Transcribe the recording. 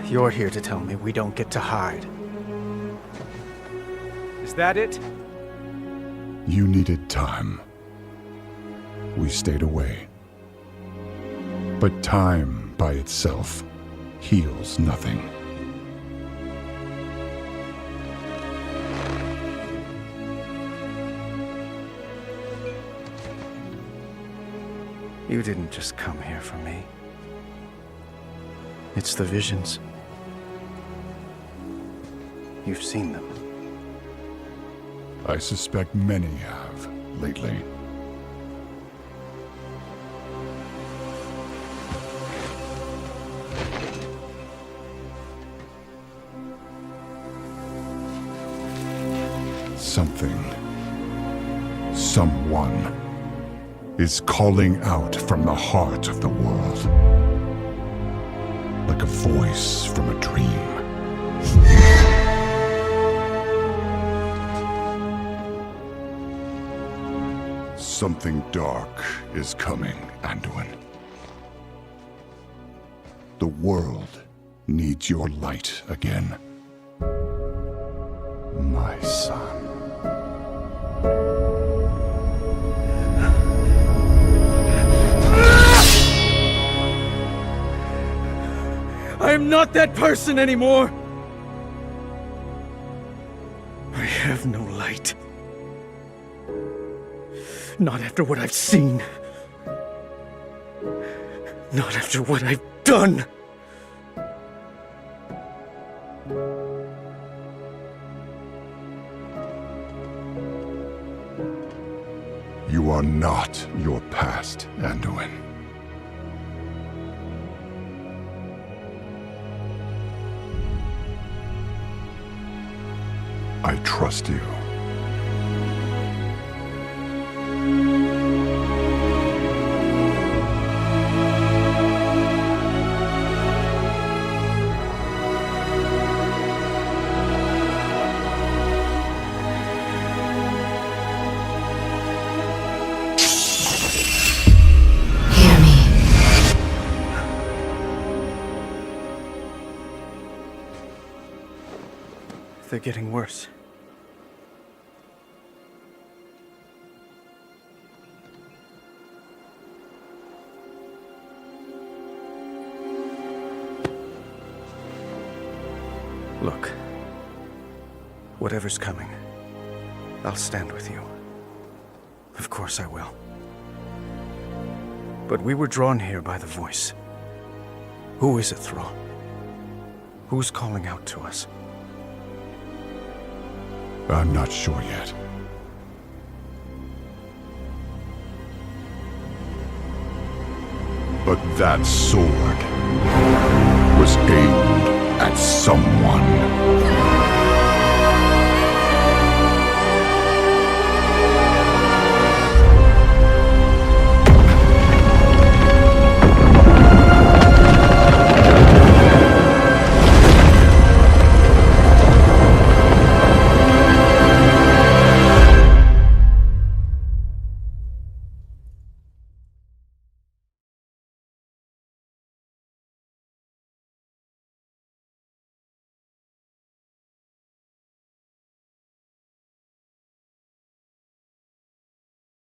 You're here to tell me we don't get to hide. Is that it? You needed time. We stayed away. But time by itself heals nothing. You didn't just come here for me. It's the visions. You've seen them. I suspect many have lately. Something, someone, is calling out from the heart of the world. Like a voice from a dream. Something dark is coming, Anduin. The world needs your light again. My son. I am not that person anymore! I have no light. Not after what I've seen. Not after what I've done. You are not your past, Anduin. I trust you. Hear me. They're getting worse. Look, whatever's coming, I'll stand with you. Of course I will. But we were drawn here by the voice. Who is it, Thrall? Who's calling out to us? I'm not sure yet. But that sword was aimed at someone.